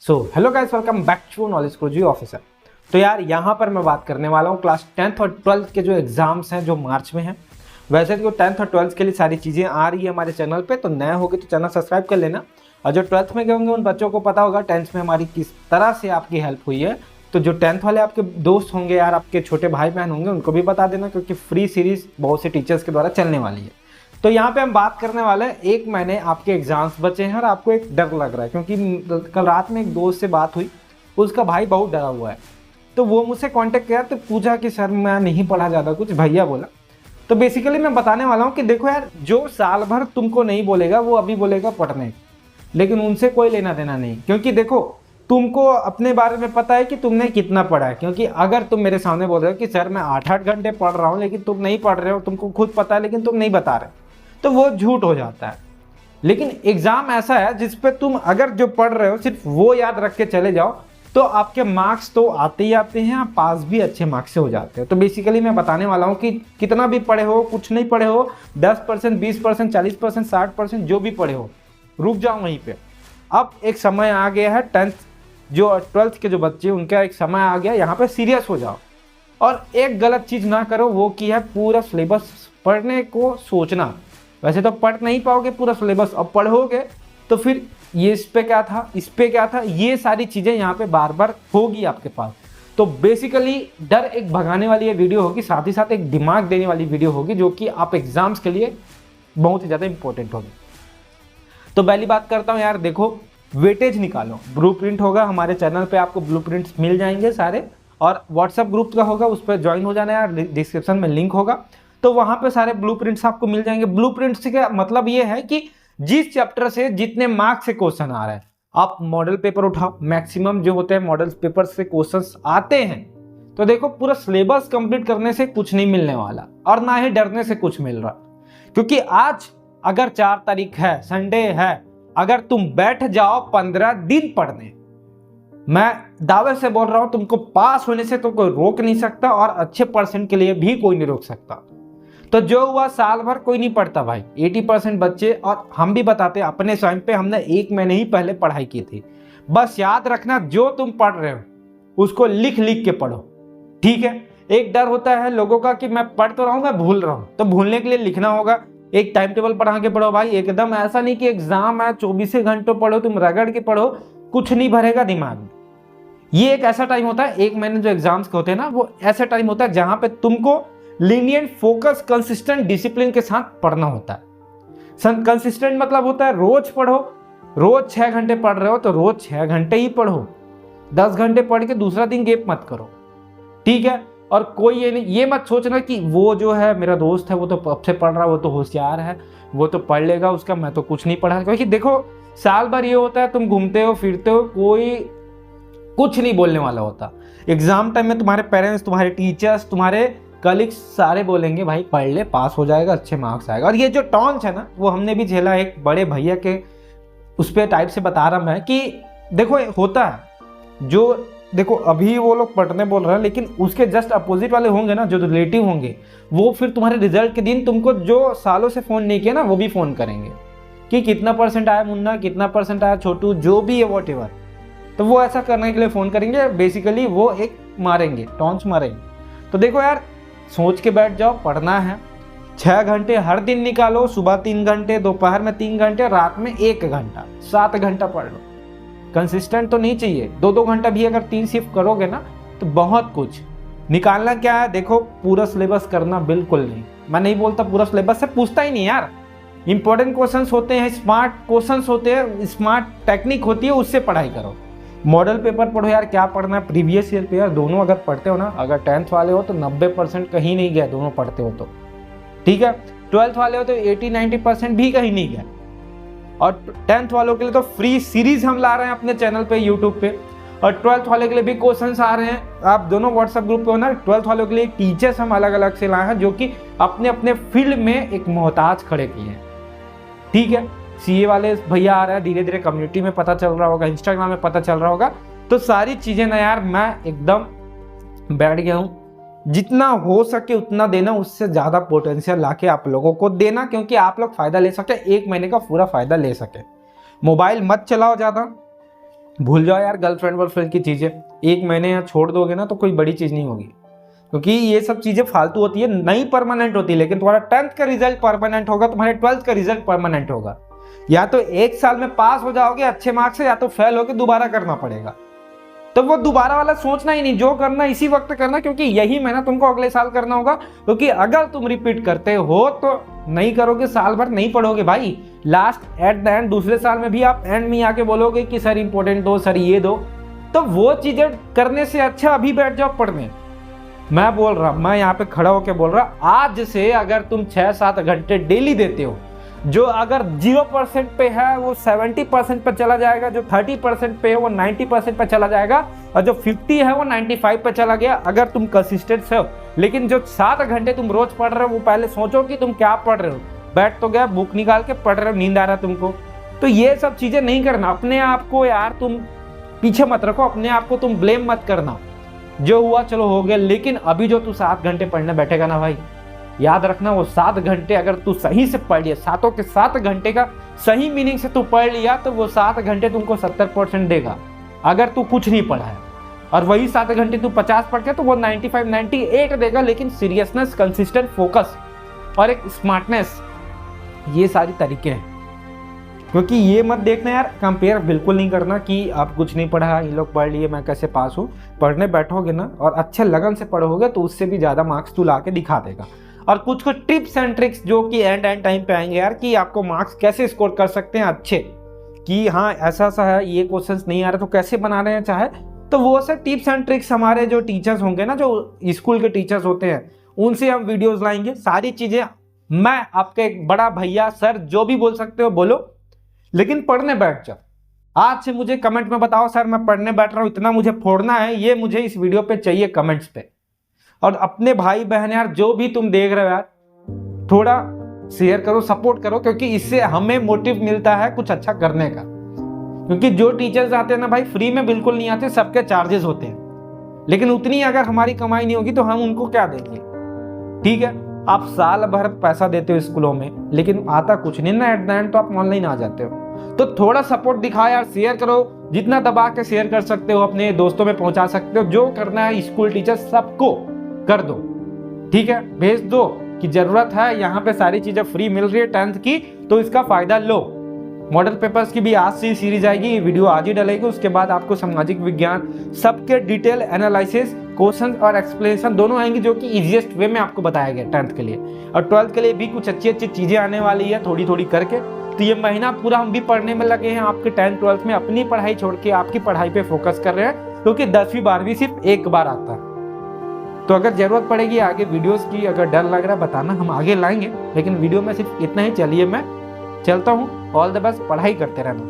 Hello guys, welcome back to knowledge crazy officer. तो यार यहाँ पर मैं बात करने वाला हूँ क्लास 10th और 12th के जो एग्जाम्स हैं जो मार्च में हैं। वैसे तो 10th और 12th के लिए सारी चीज़ें आ रही है हमारे चैनल पे, तो नए होगे तो चैनल सब्सक्राइब कर लेना। और जो 12th में गए होंगे उन बच्चों को पता होगा 10th में हमारी किस तरह से आपकी हेल्प हुई है। तो जो 10th वाले आपके दोस्त होंगे यार, आपके छोटे भाई बहन होंगे, उनको भी बता देना, क्योंकि फ्री सीरीज बहुत से टीचर्स के द्वारा चलने वाली है। तो यहाँ पे हम बात करने वाले हैं, एक महीने आपके एग्जाम्स बचे हैं और आपको एक डर लग रहा है, क्योंकि कल रात में एक दोस्त से बात हुई, उसका भाई बहुत डरा हुआ है। तो वो मुझसे कांटेक्ट किया, तो पूछा कि सर मैं नहीं पढ़ा ज़्यादा कुछ, भैया बोला। तो बेसिकली मैं बताने वाला हूँ कि देखो यार, जो साल भर तुमको नहीं बोलेगा वो अभी बोलेगा पढ़ने, लेकिन उनसे कोई लेना देना नहीं। क्योंकि देखो, तुमको अपने बारे में पता है कि तुमने कितना पढ़ा है। क्योंकि अगर तुम मेरे सामने बोल रहे हो कि सर मैं 8-8 घंटे पढ़ रहा हूँ, लेकिन तुम नहीं पढ़ रहे हो, तुमको खुद पता है लेकिन तुम नहीं बता रहे, तो वो झूठ हो जाता है। लेकिन एग्जाम ऐसा है जिस पे तुम अगर जो पढ़ रहे हो सिर्फ वो याद रख के चले जाओ, तो आपके मार्क्स तो आते ही आते हैं, आप पास भी अच्छे मार्क्स से हो जाते हो। तो बेसिकली मैं बताने वाला हूँ कि कितना भी पढ़े हो, कुछ नहीं पढ़े हो, 10%, 20%, 40%, 60%, जो भी पढ़े हो, रुक जाओ वहीं पे। अब एक समय आ गया है 10th जो 12th के जो बच्चे, उनका एक समय आ गया, यहाँ पे सीरियस हो जाओ और एक गलत चीज़ ना करो, वो की है पूरा सिलेबस पढ़ने को सोचना। वैसे तो पढ़ नहीं पाओगे पूरा सिलेबस, अब पढ़ोगे तो फिर ये इस पे क्या था, इस पे क्या था, ये सारी चीज़ें यहाँ पे बार बार होगी आपके पास। तो बेसिकली डर एक भगाने वाली ये वीडियो होगी, साथ ही साथ एक दिमाग देने वाली वीडियो होगी, जो कि आप एग्जाम्स के लिए बहुत ही ज़्यादा इंपॉर्टेंट होगी। तो पहली बात करता हूँ यार, देखो वेटेज निकालो। ब्लूप्रिंट होगा हमारे चैनल पे, आपको ब्लूप्रिंट्स मिल जाएंगे सारे, और व्हाट्सएप ग्रुप का होगा, उस पर ज्वाइन हो जाना यार, डिस्क्रिप्शन में लिंक होगा, तो वहां पे सारे ब्लूप्रिंट्स आपको मिल जाएंगे। ब्लूप्रिंट्स का मतलब ये है कि जिस चैप्टर से जितने मार्क्स से क्वेश्चन आ रहे हैं, आप मॉडल पेपर उठाओ, मैक्सिमम जो होते हैं मॉडल पेपर से क्वेश्चंस आते हैं। तो देखो, पूरा सिलेबस कंप्लीट करने से कुछ नहीं मिलने वाला, और ना ही डरने से कुछ मिल रहा। क्योंकि आज अगर 4 तारीख है, संडे है, अगर तुम बैठ जाओ 15 दिन पढ़ने, मैं दावे से बोल रहा हूं, तुमको पास होने से तो कोई रोक नहीं सकता, और अच्छे परसेंट के लिए भी कोई नहीं रोक सकता। तो जो हुआ, साल भर कोई नहीं पढ़ता भाई, 80% बच्चे, और हम भी बताते अपने टाइम पे, हमने 1 महीने ही पहले पढ़ाई की थी। बस याद रखना, जो तुम पढ़ रहे हो उसको लिख लिख के पढ़ो, ठीक है। एक डर होता है लोगों का कि मैं पढ़ तो रहा हूँ, मैं भूल रहा हूँ, तो भूलने के लिए लिखना होगा। एक टाइम टेबल बना के पढ़ो भाई, एकदम ऐसा नहीं कि एग्जाम है 24 घंटों पढ़ो, तुम रगड़ के पढ़ो, कुछ नहीं भरेगा दिमाग में। ये एक ऐसा टाइम होता है, 1 महीने जो एग्जाम्स होते हैं ना, वो ऐसा टाइम होता है जहां पे तुमको लीनियंट, फोकस, कंसिस्टेंट, डिसिप्लिन के साथ पढ़ना होता है। कंसिस्टेंट मतलब होता है रोज पढ़ो, रोज 6 घंटे पढ़ रहे हो तो रोज 6 घंटे ही पढ़ो, 10 घंटे पढ़ के दूसरा दिन गैप मत करो, ठीक है। और कोई ये मत सोचना कि वो जो है मेरा दोस्त है, वो तो अब से पढ़ रहा है, वो तो होशियार है, वो तो पढ़ लेगा उसका, मैं तो कुछ नहीं पढ़ा। क्योंकि देखो, साल भर ये होता है, तुम घूमते हो फिरते हो, कोई कुछ नहीं बोलने वाला होता। एग्जाम टाइम में तुम्हारे पेरेंट्स, तुम्हारे टीचर्स, तुम्हारे कलीग्स सारे बोलेंगे भाई पढ़ ले, पास हो जाएगा, अच्छे मार्क्स आएगा। और ये जो टॉन्ट है ना, वो हमने भी झेला। एक बड़े भैया के उस पर टाइप से बता रहा मैं कि देखो होता है, जो देखो अभी वो लोग पढ़ने बोल रहे हैं, लेकिन उसके जस्ट अपोजिट वाले होंगे ना, जो रिलेटिव होंगे, वो फिर तुम्हारे रिजल्ट के दिन तुमको, जो सालों से फ़ोन नहीं किया ना, वो भी फ़ोन करेंगे कि कितना परसेंट आया मुन्ना, कितना परसेंट आया छोटू, जो भी है वॉट एवर। तो वो ऐसा करने के लिए फ़ोन करेंगे, बेसिकली वो एक मारेंगे, टॉन्च मारेंगे। तो देखो यार, सोच के बैठ जाओ, पढ़ना है, 6 घंटे हर दिन निकालो, सुबह 3 घंटे, दोपहर में 3 घंटे, रात में 1 घंटा, 7 घंटा पढ़ लो। कंसिस्टेंट तो नहीं चाहिए, 2-2 घंटा भी अगर 3 शिफ्ट करोगे ना, तो बहुत कुछ निकालना। क्या है, देखो पूरा सिलेबस करना बिल्कुल नहीं, मैं नहीं बोलता पूरा सिलेबस से, पूछता ही नहीं यार। इंपॉर्टेंट क्वेश्चंस होते हैं, स्मार्ट क्वेश्चंस होते हैं, स्मार्ट टेक्निक होती है, उससे पढ़ाई करो। मॉडल पेपर पढ़ो यार, क्या पढ़ना है, प्रीवियस ईयर पेपर, दोनों अगर पढ़ते हो ना, अगर 10th वाले हो तो 90% कहीं नहीं गए, दोनों पढ़ते हो तो, ठीक है। 12th वाले हो तो 80-90% भी कहीं नहीं गए। और 10th वालों के लिए तो फ्री सीरीज हम ला रहे हैं अपने चैनल पे, यूट्यूब पे, और 12th वाले के लिए भी क्वेश्चंस आ रहे हैं। आप दोनों व्हाट्सएप ग्रुप पे हो ना, 12th वालों के लिए टीचर्स हम अलग अलग से लाए हैं, जो कि अपने अपने फील्ड में एक मोहताज खड़े किए हैं, ठीक है। सीए वाले भैया आ रहे हैं, धीरे धीरे कम्युनिटी में पता चल रहा होगा, इंस्टाग्राम में पता चल रहा होगा। तो सारी चीजें ना यार, मैं एकदम बैठ गया हूँ, जितना हो सके उतना देना, उससे ज़्यादा पोटेंशियल लाके आप लोगों को देना, क्योंकि आप लोग फ़ायदा ले सके, 1 महीने का पूरा फ़ायदा ले सके। मोबाइल मत चलाओ ज़्यादा, भूल जाओ यार गर्लफ्रेंड वर्लफ्रेंड की चीज़ें, 1 महीने या छोड़ दोगे ना तो कोई बड़ी चीज़ नहीं होगी, क्योंकि ये सब चीज़ें फालतू होती है, नहीं परमानेंट होती है। लेकिन तुम्हारा 10th का रिजल्ट परमानेंट होगा, तुम्हारे 12th का रिजल्ट परमानेंट होगा। या तो 1 साल में पास हो जाओगे अच्छे मार्क्स से, या तो फेल होके दोबारा करना पड़ेगा। तो वो दोबारा वाला सोचना ही नहीं, जो करना इसी वक्त करना, क्योंकि यही मेहनत तुमको अगले साल करना होगा। क्योंकि अगर तुम रिपीट करते हो तो नहीं करोगे, साल भर नहीं पढ़ोगे भाई, लास्ट एट द एंड दूसरे साल में भी आप एंड में आके बोलोगे कि सर इंपॉर्टेंट दो, सर ये दो। तो वो चीजें करने से अच्छा अभी बैठ जाओ पढ़ने। मैं बोल रहा, मैं यहाँ पे खड़ा होकर बोल रहा, आज से अगर तुम 6-7 घंटे डेली देते हो, जो अगर 0% पे है वो 70% पे चला जाएगा, जो 30% पे है वो 90% पे चला जाएगा, और जो 50 है वो 95 पे चला गया, अगर तुम कंसिस्टेंट हो। लेकिन जो 7 घंटे तुम रोज पढ़ रहे हो, वो पहले सोचो कि तुम क्या पढ़ रहे हो। बैठ तो गया, बुक निकाल के पढ़ रहे हो, नींद आ रहा है तुमको, तो ये सब चीजें नहीं करना। अपने आप को यार तुम पीछे मत रखो, अपने आप को तुम ब्लेम मत करना। जो हुआ चलो हो गया, लेकिन अभी जो तू 7 घंटे पढ़ने बैठेगा ना भाई, याद रखना वो 7 घंटे अगर तू सही से पढ़ लिया, 7 के 7 घंटे का सही मीनिंग से तू पढ़ लिया, तो वो 7 घंटे तुमको 70% देगा अगर तू कुछ नहीं पढ़ा है। और वही 7 घंटे तू 50 पढ़ के तो वो 95-98 देगा। लेकिन सीरियसनेस, कंसिस्टेंट फोकस और एक स्मार्टनेस, ये सारी तरीके हैं। क्योंकि ये मत देखना यार, कंपेयर बिल्कुल नहीं करना कि आप कुछ नहीं पढ़ा, ये लोग पढ़ लिए, मैं कैसे पास हूँ। पढ़ने बैठोगे ना और अच्छे लगन से पढ़ोगे तो उससे भी ज़्यादा मार्क्स तू ला के दिखा देगा। और कुछ कुछ टिप्स एंड ट्रिक्स जो कि एंड टाइम पे आएंगे यार, कि आपको मार्क्स कैसे स्कोर कर सकते हैं अच्छे, कि हाँ ऐसा सा है, ये क्वेश्चंस नहीं आ रहे तो कैसे बना रहे हैं चाहे, तो वो से टिप्स एंड ट्रिक्स हमारे जो टीचर्स होंगे ना, जो स्कूल के टीचर्स होते हैं, उनसे हम वीडियोज़ लाएंगे। सारी चीज़ें मैं आपके एक बड़ा भैया, सर, जो भी बोल सकते हो बोलो, लेकिन पढ़ने बैठ जाओ। आज से मुझे कमेंट में बताओ सर मैं पढ़ने बैठ रहा हूँ, इतना मुझे फोड़ना है, ये मुझे इस वीडियो पे चाहिए कमेंट्स पे। और अपने भाई बहन यार जो भी तुम देख रहे हो यार, थोड़ा शेयर करो, सपोर्ट करो, क्योंकि इससे हमें मोटिव मिलता है कुछ अच्छा करने का। क्योंकि जो टीचर्स आते हैं ना भाई, फ्री में बिल्कुल नहीं आते, सबके चार्जेस होते हैं। लेकिन उतनी अगर हमारी कमाई नहीं होगी तो हम उनको क्या देंगे। ठीक है, आप साल भर पैसा देते हो स्कूलों में, लेकिन आता कुछ नहीं ना, एट द एंड तो आप ऑनलाइन आ जाते हो। तो थोड़ा सपोर्ट दिखाओ यार, शेयर करो, जितना दबा के शेयर कर सकते हो, अपने दोस्तों में पहुंचा सकते हो। जो करना है स्कूल टीचर सबको कर दो, ठीक है, भेज दो कि जरूरत है, यहाँ पे सारी चीजें फ्री मिल रही है 10th की, तो इसका फायदा लो। मॉडल पेपर्स की भी आज से सीरीज आएगी, ये वीडियो आज ही डलेगी। उसके बाद आपको सामाजिक विज्ञान सबके डिटेल एनालिसिस, क्वेश्चन और एक्सप्लेनेशन दोनों आएंगी, जो कि इजीएस्ट वे में आपको बताया गया 10th के लिए। और 12th के लिए भी कुछ अच्छी अच्छी चीजें आने वाली है, थोड़ी थोड़ी करके। तो ये महीना पूरा हम भी पढ़ने में लगे हैं, आपके 10th 12th में अपनी पढ़ाई छोड़ के आपकी पढ़ाई पे फोकस कर रहे हैं, क्योंकि 10वीं 12वीं सिर्फ एक बार आता है। तो अगर जरूरत पड़ेगी आगे वीडियोस की, अगर डर लग रहा है बताना, हम आगे लाएंगे। लेकिन वीडियो में सिर्फ इतना ही। चलिए मैं चलता हूँ, ऑल द बेस्ट, पढ़ाई करते रहना।